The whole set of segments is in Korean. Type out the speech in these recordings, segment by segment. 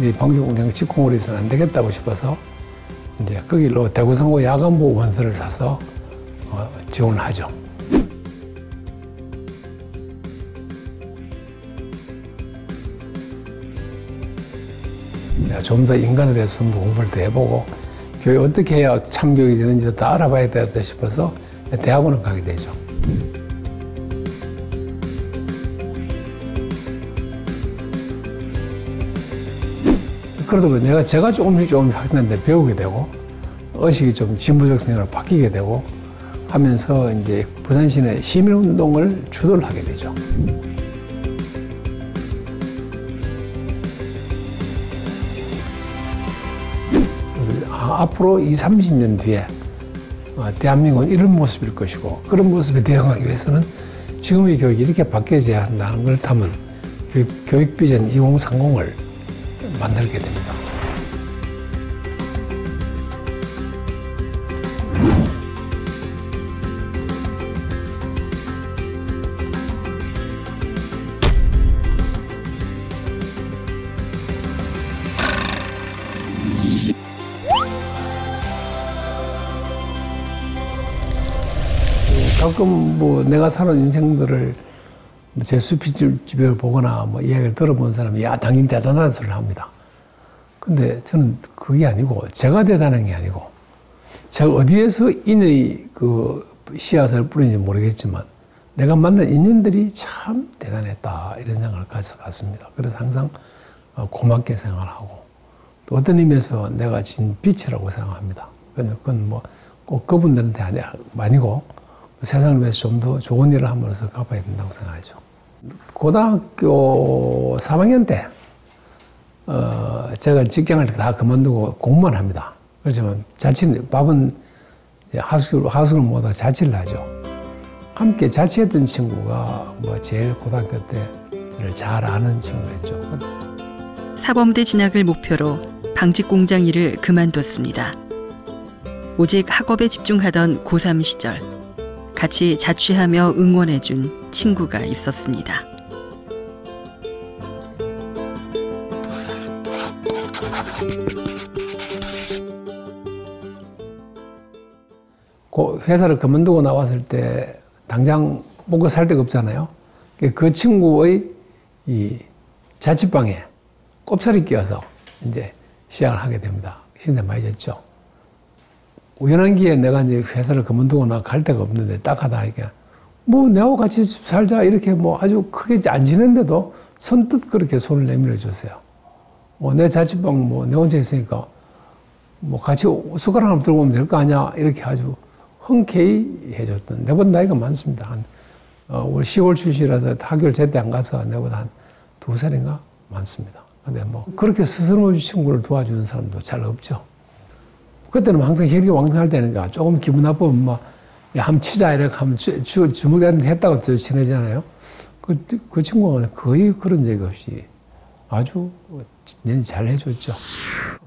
이 방송공장 직공으로 해서는 안 되겠다고 싶어서 이제 거기로 대구상고 야간부 원서를 사서 지원을 하죠. 좀 더 인간에 대해서 좀 공부를 더 해보고 교육 어떻게 해야 참교육이 되는지도 다 알아봐야 되겠다 싶어서 대학원을 가게 되죠. 그러다 보니 제가 조금씩 학생한테 배우게 되고 의식이 좀 진보적 생각으로 바뀌게 되고 하면서 이제 부산시내 시민운동을 주도를 하게 되죠. 앞으로 20, 30년 뒤에 대한민국은 이런 모습일 것이고 그런 모습에 대응하기 위해서는 지금의 교육이 이렇게 바뀌어져야 한다는 걸 담은 교육 비전 2030을 만들게 됩니다. 가끔 뭐 내가 사는 인생들을 제 수필집을 보거나 뭐 이야기를 들어본 사람이 야 당신 대단하다는 소리를 합니다. 근데 저는 그게 아니고 제가 대단한 게 아니고 제가 어디에서 인의 그 씨앗을 뿌린지 모르겠지만 내가 만난 인연들이 참 대단했다 이런 생각을 가져서 갔습니다. 그래서 항상 고맙게 생각하고 또 어떤 의미에서 내가 진 빛이라고 생각합니다. 그건 뭐 꼭 그분들한테 아니고 세상을 위해서 좀 더 좋은 일을 함으로써 갚아야 된다고 생각하죠. 고등학교 3학년 때 제가 직장을 다 그만두고 공무원 합니다. 그렇지만 밥은 하숙을 못하고 자취를 하죠. 함께 자취했던 친구가 뭐 제일 고등학교 때 저를 잘 아는 친구였죠. 사범대 진학을 목표로 방직 공장 일을 그만뒀습니다. 오직 학업에 집중하던 고3 시절 같이 자취하며 응원해준 친구가 있었습니다. 회사를 그만두고 나왔을 때 당장 먹고 살 데가 없잖아요. 그 친구의 이 자취방에 꼽사리 끼워서 이제 시작을 하게 됩니다. 신세 많이 졌죠. 우연한 기회에 내가 이제 회사를 그만두고 나 갈 데가 없는데 딱 하다 하니까 뭐 내하고 같이 살자 이렇게 뭐 아주 크게 안 지낸데도 선뜻 그렇게 손을 내밀어 주세요. 내 자취방 뭐 내 혼자 있으니까 뭐 같이 숟가락 하나 들고 오면 될 거 아니야 이렇게 아주 흔쾌히 해줬던 내보다 나이가 많습니다. 우리 10월 출시라서 학교를 제때 안 가서 내보다 한 2살인가 많습니다. 근데 뭐 그렇게 스스럼 없이 친구를 도와주는 사람도 잘 없죠. 그때는 항상 혈기 왕성할 때니까 조금 기분 나쁘면 막, 야, 한번 치자, 이렇게 하면 주먹한테 했다고 또 친해지잖아요. 그 친구가 거의 그런 적이 없이 아주 잘 해줬죠.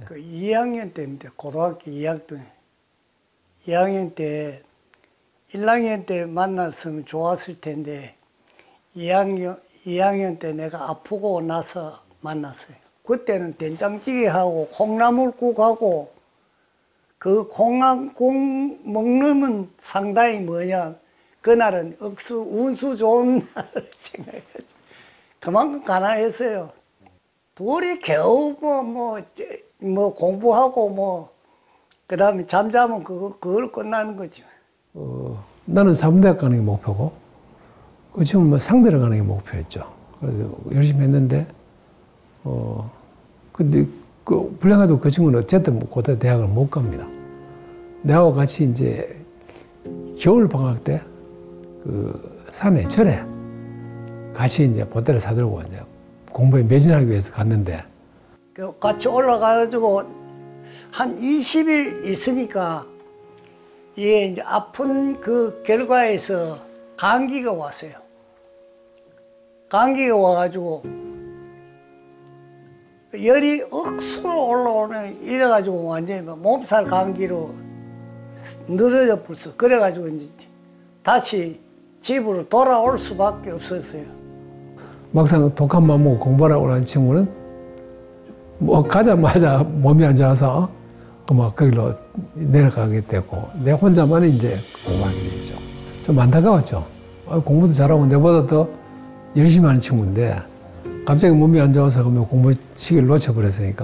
그 2학년 때입니다. 고등학교 2학년 때, 1학년 때 만났으면 좋았을 텐데, 2학년 때 내가 아프고 나서 만났어요. 그때는 된장찌개하고 콩나물국하고 그 콩 먹는 상당히 뭐냐, 그날은 운수 좋은 날 생각하지. 그만큼 가난했어요. 둘이 겨우 뭐 공부하고 그 다음에 잠자면 그걸 끝나는 거지. 나는 사범대학 가는 게 목표고, 지금 뭐 상대를 가는 게 목표였죠. 그래서 열심히 했는데, 근데 불행하게도 그 친구는 어쨌든 고대 대학을 못 갑니다. 내하고 같이 이제 겨울 방학 때 그 산에 절에 같이 이제 보따리를 사들고 이제 공부에 매진하기 위해서 갔는데 같이 올라가가지고 한 20일 있으니까 이게 이제 아픈 그 결과에서 감기가 왔어요. 감기가 와가지고 열이 억수로 올라오네. 이래가지고 완전히 몸살 감기로 늘어져 버렸어. 그래가지고 이제 다시 집으로 돌아올 수밖에 없었어요. 막상 독한 맘 먹고 공부하라고 하는 친구는 뭐 가자마자 몸이 안 좋아서 막 거기로 내려가게 되고 내 혼자만 이제 공부하게 됐죠. 좀 안타까웠죠. 공부도 잘하고 내보다 더 열심히 하는 친구인데 갑자기 몸이 안 좋아서 그러면 공부 시기를 놓쳐버렸으니까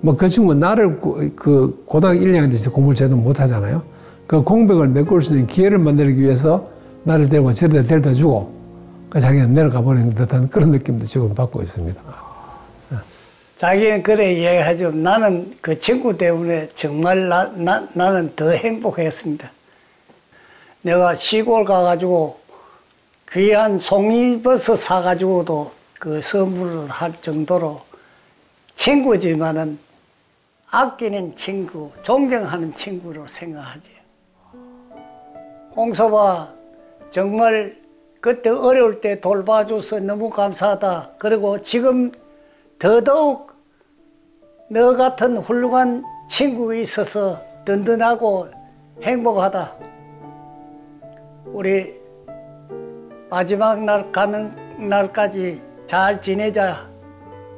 뭐 그 친구는 나를 그 고등학교 1학년 때 공부를 제대로 못 하잖아요. 그 공백을 메꿀 수 있는 기회를 만들기 위해서 나를 데리고 저리다 데려다 주고 자기는 내려가 버리는 듯한 그런 느낌도 지금 받고 있습니다. 자기는 그래 이야기하죠. 나는 그 친구 때문에 정말 나는 더 행복했습니다. 내가 시골 가가지고 귀한 송이버섯 사가지고도 그 선물을 할 정도로 친구지만은 아끼는 친구, 존경하는 친구로 생각하지. 홍서봐, 정말 그때 어려울 때 돌봐줘서 너무 감사하다. 그리고 지금 더더욱 너 같은 훌륭한 친구가 있어서 든든하고 행복하다. 우리 마지막 날 가는 날까지 잘 지내자.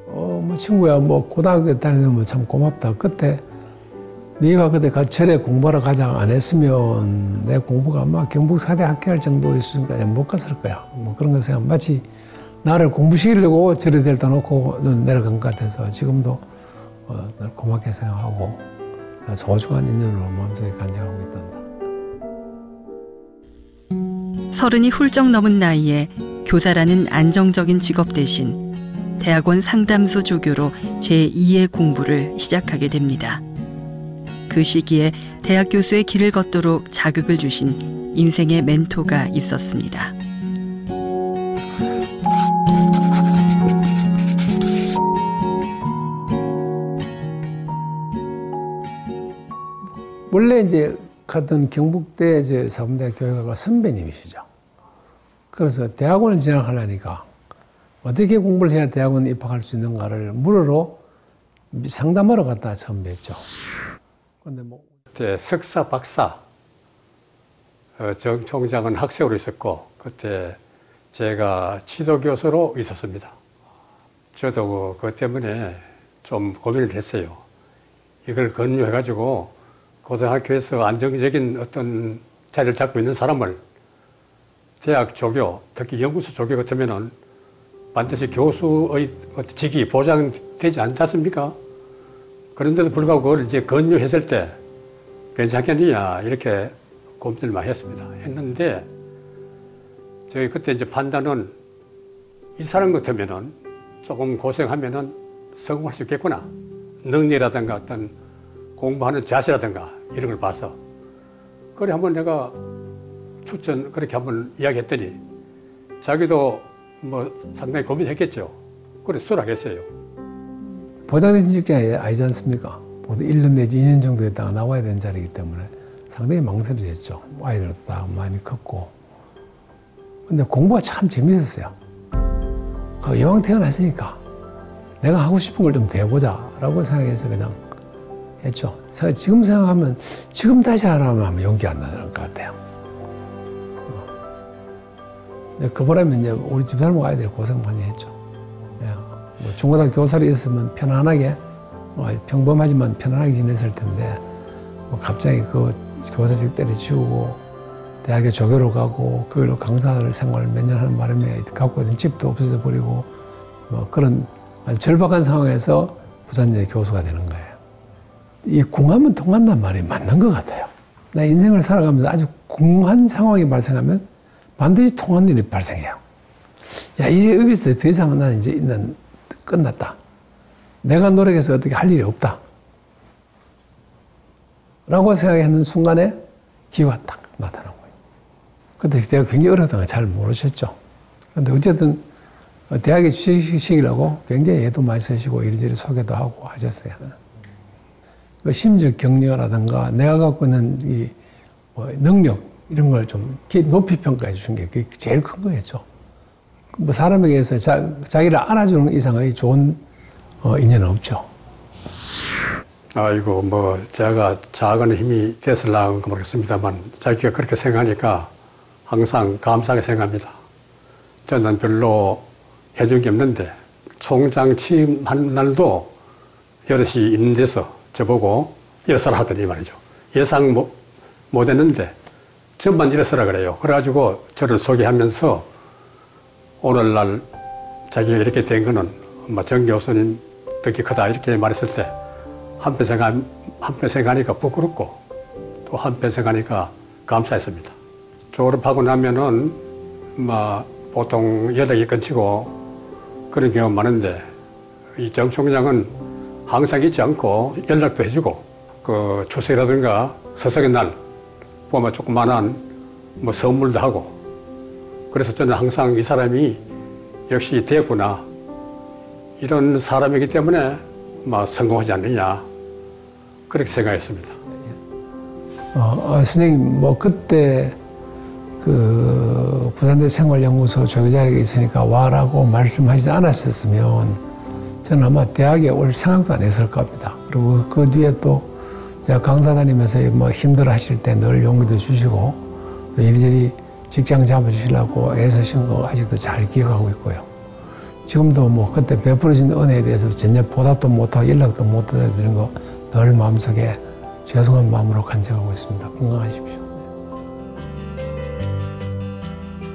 뭐 친구야, 뭐 고등학교 다니면 참 고맙다. 그때 네가 그때 절에 공부하러 가자 안 했으면 내 공부가 아마 경북사대 합격할 정도였으니까 못 갔을 거야. 뭐 그런 거 생각. 마치 나를 공부시키려고 절에 데려다 놓고 내려간 것 같아서 지금도 늘 고맙게 생각하고 소중한 인연으로 마음속에 간직하고 있단다. 30이 훌쩍 넘은 나이에 교사라는 안정적인 직업 대신 대학원 상담소 조교로 제2의 공부를 시작하게 됩니다. 그 시기에 대학 교수의 길을 걷도록 자극을 주신 인생의 멘토가 있었습니다. 원래 이제 갔던 경북대 이제 사범대학 교육학과 선배님이시죠. 그래서 대학원을 진학하려니까 어떻게 공부를 해야 대학원에 입학할 수 있는가를 물으러 상담하러 갔다 처음 뵀죠. 근데 뭐 그때 석사, 박사 정 총장은 학생으로 있었고 그때 제가 지도교수로 있었습니다. 저도 그것 때문에 좀 고민을 했어요. 이걸 권유해가지고 고등학교에서 안정적인 어떤 자리를 잡고 있는 사람을 대학 조교, 특히 연구소 조교 같으면은 반드시 교수의 직위 보장되지 않지 않습니까? 그런데도 불구하고 그걸 이제 권유했을 때 괜찮겠느냐 이렇게 고민을 많이 했습니다. 했는데 저희 그때 이제 판단은 이 사람 같으면은 조금 고생하면은 성공할 수 있겠구나. 능력이라든가 어떤 공부하는 자세라든가 이런 걸 봐서 그래 한번 내가 추천 그렇게 한번 이야기했더니 자기도 뭐 상당히 고민했겠죠. 그래 수락했어요. 보장된 직장이 아니지 않습니까? 보통 1년 내지 2년 정도 있다가 나와야 되는 자리이기 때문에 상당히 망설여졌죠. 아이들도 다 많이 컸고. 근데 공부가 참 재밌었어요. 이왕 태어났으니까 내가 하고 싶은 걸 좀 해보자 라고 생각해서 그냥 했죠. 지금 생각하면 지금 다시 하라면 용기 안 나는 것 같아요. 그 보람은 이제 우리 집사람 아이들이 고생 많이 했죠. 뭐 중고등학교 교사로 있었으면 편안하게 평범하지만 편안하게 지냈을 텐데 뭐 갑자기 그 교사직 때려치우고 대학에 조교로 가고 그걸로 강사를 생활을 몇 년 하는 바람에 갖고 있는 집도 없어져 버리고 뭐 그런 아주 절박한 상황에서 부산대 교수가 되는 거예요. 이 궁하면 통한단 말이 맞는 것 같아요. 나 인생을 살아가면서 아주 궁한 상황이 발생하면 반드시 통한 일이 발생해요. 야, 이제 여기서 더 이상은 나는 이제 끝났다. 내가 노력해서 어떻게 할 일이 없다. 라고 생각했는 순간에 기회가 딱 나타난 거예요. 근데 내가 굉장히 어려웠던 걸 잘 모르셨죠. 근데 어쨌든 대학에 취직시키려고 굉장히 애도 많이 쓰시고 이리저리 소개도 하고 하셨어요. 그 심적 격려라든가 내가 갖고 있는 이 능력 이런 걸 좀 높이 평가해 주신 게 그게 제일 큰 거였죠. 뭐 사람에게 의해서 자기를 안아주는 이상의 좋은 인연은 없죠. 아이고 뭐 제가 작은 힘이 됐으려는 거 모르겠습니다만 자기가 그렇게 생각하니까 항상 감사하게 생각합니다. 저는 별로 해준 게 없는데 총장 취임한 날도 여럿이 있는 데서 저보고 일어서라 하더니 말이죠. 예상 못했는데 저만 일어서라 그래요. 그래가지고 저를 소개하면서 오늘날 자기가 이렇게 된 거는 정 교수님 덕이 크다 이렇게 말했을 때 한편 생각하니까 부끄럽고 또 한편 생각하니까 감사했습니다. 졸업하고 나면은 보통 연락이 끊기고 그런 경우 많은데 이 정 총장은 항상 잊지 않고 연락도 해주고 그 추석이라든가 서석의 날 보면 조그만한 선물도 하고 그래서 저는 항상 이 사람이 역시 되었구나 이런 사람이기 때문에 성공하지 않느냐 그렇게 생각했습니다. 선생님 그때 그 부산대 생활연구소 조교자리에 있으니까 와라고 말씀하시지 않았었으면 저는 아마 대학에 올 생각도 안 했을 겁니다. 그리고 그 뒤에 또 제가 강사 다니면서 힘들어 하실 때 늘 용기도 주시고 또 이리저리 직장 잡아주시려고 애쓰신 거 아직도 잘 기억하고 있고요. 지금도 그때 베풀어진 은혜에 대해서 전혀 보답도 못하고 연락도 못 드리는 거 늘 마음속에 죄송한 마음으로 간직하고 있습니다. 건강하십시오.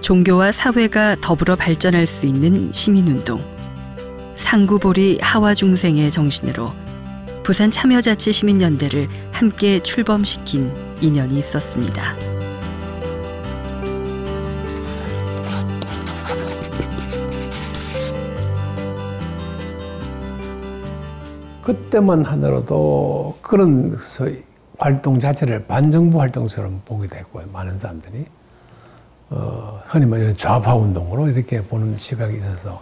종교와 사회가 더불어 발전할 수 있는 시민운동. 상구보리 하와중생의 정신으로 부산 참여자치시민연대를 함께 출범시킨 인연이 있었습니다. 그때만 하더라도 그런 활동 자체를 반정부 활동처럼 보게 됐고요. 많은 사람들이 흔히 말하는 좌파 운동으로 이렇게 보는 시각이 있어서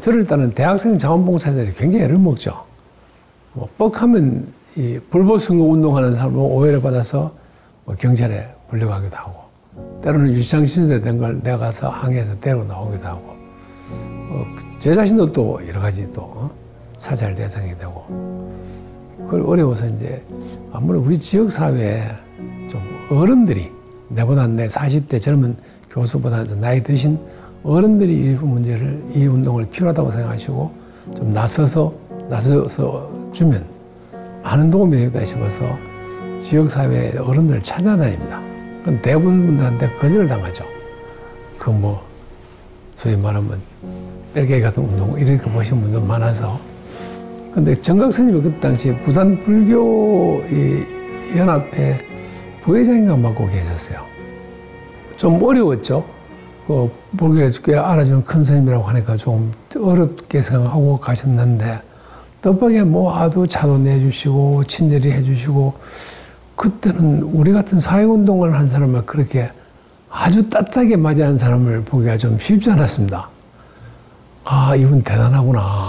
저를 따른 대학생 자원봉사자들이 굉장히 애를 먹죠. 뻑하면 이 불법선거 운동하는 사람을 오해를 받아서 경찰에 불려가기도 하고 때로는 유치장시설에 된 걸 내가 가서 항의해서 데리고 나오기도 하고 제 자신도 또 여러 가지 또 사찰 대상이 되고 그걸 어려워서 이제 아무래도 우리 지역사회에 좀 어른들이 내보다 내 40대 젊은 교수보다 좀 나이 드신 어른들이 이 문제를, 이 운동을 필요하다고 생각하시고 좀 나서서 주면 많은 도움이 되겠다 싶어서 지역사회의 어른들을 찾아다닙니다. 그럼 대부분 분들한테 거절을 당하죠. 소위 말하면 뺄개기 같은 운동 이렇게 보신 분들 많아서 근데 정각 스님이 그 당시에 부산 불교 연합회 부회장인가 맡고 계셨어요. 좀 어려웠죠. 불교에 꽤 알아주는 큰 스님이라고 하니까 좀 어렵게 생각하고 가셨는데 떡밥에 아도 차도 내주시고 친절히 해주시고 그때는 우리 같은 사회운동을 한 사람을 그렇게 아주 따뜻하게 맞이한 사람을 보기가 좀 쉽지 않았습니다. 아, 이분 대단하구나.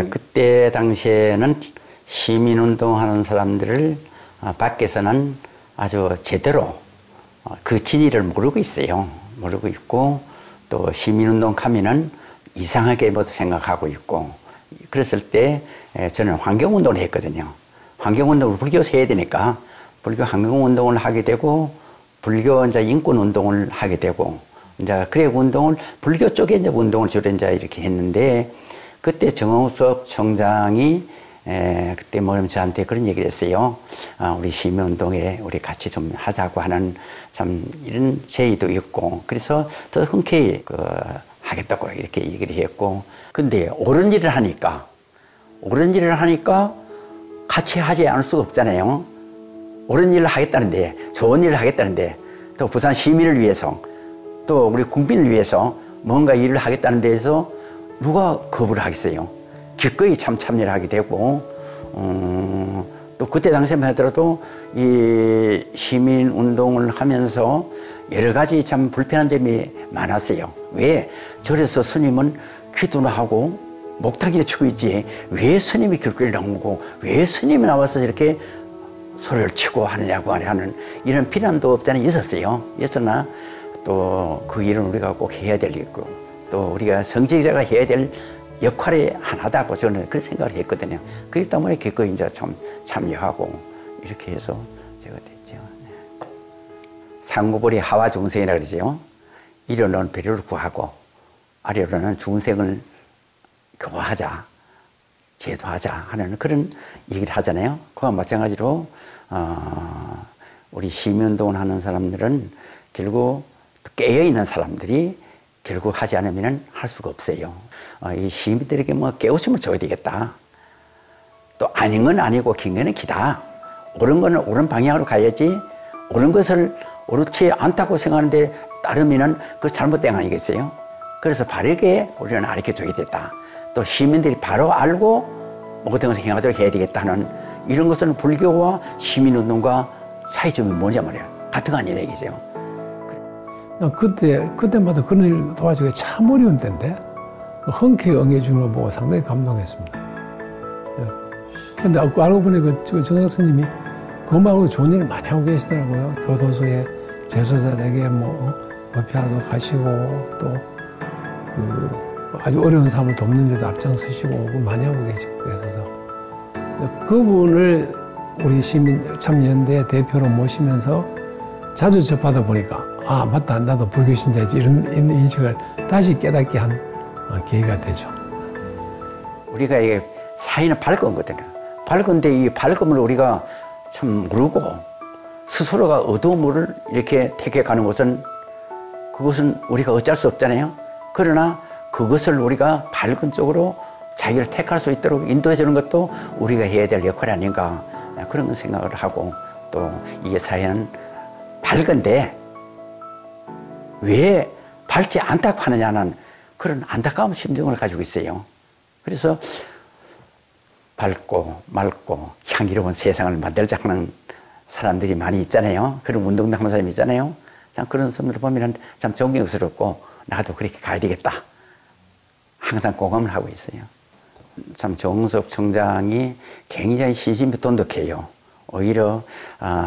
그때 당시에는 시민운동하는 사람들을 밖에서는 아주 제대로 그 진위를 모르고 있어요. 모르고 있고 또 시민운동 하면은 이상하게 모두 생각하고 있고 그랬을 때 저는 환경운동을 했거든요. 환경운동을 불교에서 해야 되니까 불교 환경운동을 하게 되고 불교 이제 인권운동을 하게 되고 이제 그래 운동을 불교 쪽에 이제 운동을 주로 이제 이렇게 했는데 그때 정우섭 총장이 그때 저한테 그런 얘기를 했어요. 우리 시민운동에 우리 같이 좀 하자고 하는 참 이런 제의도 있고 그래서 더 흔쾌히 하겠다고 이렇게 얘기를 했고 근데 옳은 일을 하니까 같이 하지 않을 수가 없잖아요. 옳은 일을 하겠다는데 좋은 일을 하겠다는데 또 부산 시민을 위해서 또 우리 국민을 위해서 뭔가 일을 하겠다는 데에서 누가 거부를 하겠어요. 기꺼이 참여를 하게 되고 또 그때 당시에만 하더라도 이 시민운동을 하면서 여러 가지 참 불편한 점이 많았어요. 왜? 절에서 스님은 기도나 하고 목탁이나 치고 있지 왜 스님이 길거리를 나오고 왜 스님이 나와서 이렇게 소리를 치고 하느냐고 하는 이런 비난도 없잖아요. 있었어요. 있었나 또 그 일은 우리가 꼭 해야 될 일이고 또 우리가 성직자가 해야 될 역할이 하나다고 저는 그런 생각을 했거든요. 그렇기 때문에 기꺼이 이제 좀 참여하고 이렇게 해서 제가 됐죠. 상구보리 하와 중생이라 그러죠. 이로는 배려를 구하고 아래로는 중생을 교화하자. 제도하자 하는 그런 얘기를 하잖아요. 그와 마찬가지로 우리 시민운동을 하는 사람들은 결국 깨어있는 사람들이 결국 하지 않으면 할 수가 없어요. 이 시민들에게 뭐 깨우침을 줘야 되겠다. 또 아닌 건 아니고 긴 거는 기다. 옳은 거는 옳은 방향으로 가야지. 옳은 것을 옳지 않다고 생각하는데 따르면은 그 잘못된 거 아니겠어요? 그래서 바르게 우리는 가르쳐줘야 됐다. 또 시민들이 바로 알고 모든 것을 행하도록 해야 되겠다는 이런 것은 불교와 시민운동과 차이점이 뭐냐 말이에요. 같은 거 아니냐 얘기죠. 그때마다 그런 일 도와주기가 참 어려운 때인데 흔쾌히 응해주는 걸 보고 상당히 감동했습니다. 그런데 알고 보니 정학 스님이 그거 말고 좋은 일을 많이 하고 계시더라고요. 교도소에 재소자에게 뭐 법회하러 가시고 또 아주 어려운 사람을 돕는 데도 앞장서시고 많이 하고 계시고 그래서 그분을 우리 시민참여연대 대표로 모시면서 자주 접하다 보니까 아 맞다 나도 불교 신자지 이런 인식을 다시 깨닫게 한 계기가 되죠. 우리가 이게 사회는 밝은거든요. 밝은데 이 밝음을 우리가 참 모르고 스스로가 어두움을 이렇게 택해가는 것은 그것은 우리가 어쩔 수 없잖아요. 그러나 그것을 우리가 밝은 쪽으로 자기를 택할 수 있도록 인도해 주는 것도 우리가 해야 될 역할이 아닌가 그런 생각을 하고 또 이게 사회는 밝은데 왜 밝지 않다고 하느냐는 그런 안타까운 심정을 가지고 있어요. 그래서 밝고 맑고 향기로운 세상을 만들자 하는 사람들이 많이 있잖아요. 그런 운동도 하는 사람이 있잖아요. 참 그런 사람들 보면 참 존경스럽고 나도 그렇게 가야 되겠다. 항상 공감을 하고 있어요. 참 정석 총장이 굉장히 신심이 돈독해요. 오히려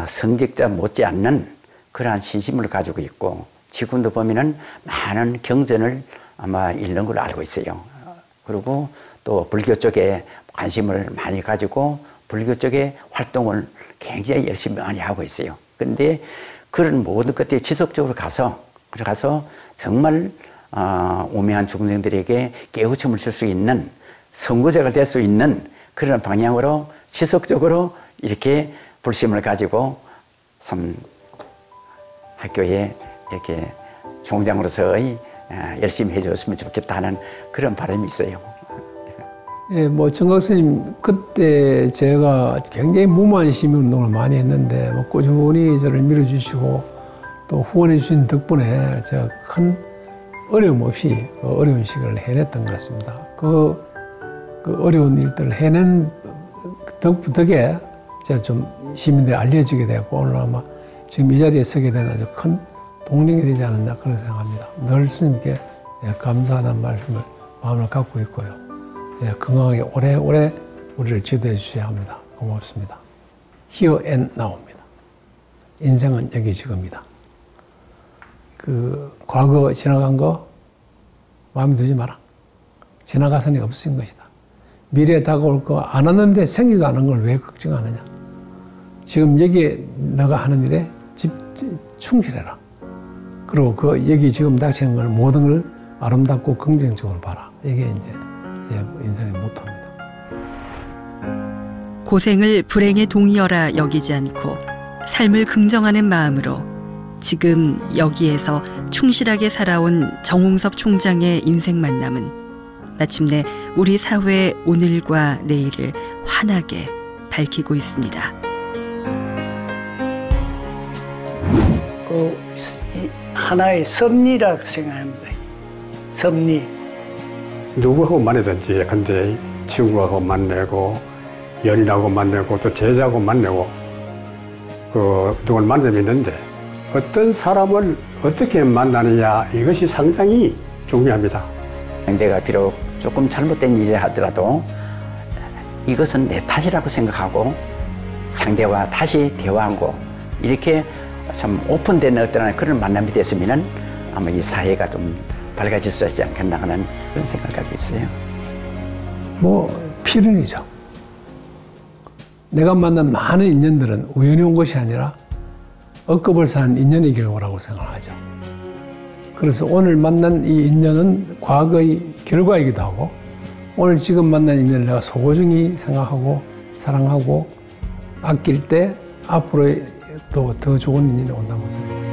성직자 못지않는 그러한 신심을 가지고 있고 지금도 보면은 많은 경전을 아마 읽는 걸로 알고 있어요. 그리고 또 불교 쪽에 관심을 많이 가지고 불교 쪽의 활동을 굉장히 열심히 많이 하고 있어요. 그런데 그런 모든 것들이 지속적으로 가서 정말 우매한 중생들에게 깨우침을 줄 수 있는 선구자가 될 수 있는 그런 방향으로 지속적으로 이렇게 불심을 가지고 참 학교에 이렇게 총장으로서의 열심히 해줬으면 좋겠다는 그런 바람이 있어요. 예, 뭐 정각 스님 그때 제가 굉장히 무모한 시민운동을 많이 했는데 뭐 꾸준히 저를 밀어주시고 또 후원해 주신 덕분에 제가 큰 어려움 없이 어려운 시기를 해냈던 것 같습니다. 그 어려운 일들을 해낸 덕에 제가 좀 시민들에 알려지게 되고 오늘 아마 지금 이 자리에 서게 된 아주 큰 동력이 되지 않았나 그런 생각합니다. 늘 스님께 감사하다는 말씀을 마음을 갖고 있고요. 건강하게 오래오래 우리를 지도해 주셔야 합니다. 고맙습니다. Here and now입니다. 인생은 여기 지금이다. 그 과거 지나간 거 마음에 두지 마라. 지나가서는 없어진 것이다. 미래에 다가올 거 안 왔는데 생기도 않은 걸 왜 걱정하느냐. 지금 여기에 너가 하는 일에 충실해라. 그리고 여기 지금 닥치는 걸 모든 걸 아름답고 긍정적으로 봐라. 이게 이제 제 인생의 모토입니다. 고생을 불행에 동의어라 여기지 않고 삶을 긍정하는 마음으로 지금 여기에서 충실하게 살아온 정홍섭 총장의 인생 만남은 마침내 우리 사회의 오늘과 내일을 환하게 밝히고 있습니다. 하나의 섭리라고 생각합니다. 섭리. 누구하고 만나든지 근데 친구하고 만나고 연인하고 만나고 또 제자하고 만나고 누굴 만나면 있는데 어떤 사람을 어떻게 만나느냐 이것이 상당히 중요합니다. 내가 비록 조금 잘못된 일을 하더라도 이것은 내 탓이라고 생각하고 상대와 다시 대화하고 이렇게 참 오픈된 어떤 그런 만남이 됐으면 아마 이 사회가 좀 밝아질 수 있지 않겠나 하는 그런 생각을 갖고 있어요. 뭐 필연이죠. 내가 만난 많은 인연들은 우연히 온 것이 아니라 억겁을 산 인연의 결과라고 생각하죠. 그래서 오늘 만난 이 인연은 과거의 결과이기도 하고 오늘 지금 만난 인연을 내가 소중히 생각하고 사랑하고 아낄 때 앞으로 더 좋은 인연이 온다는 것을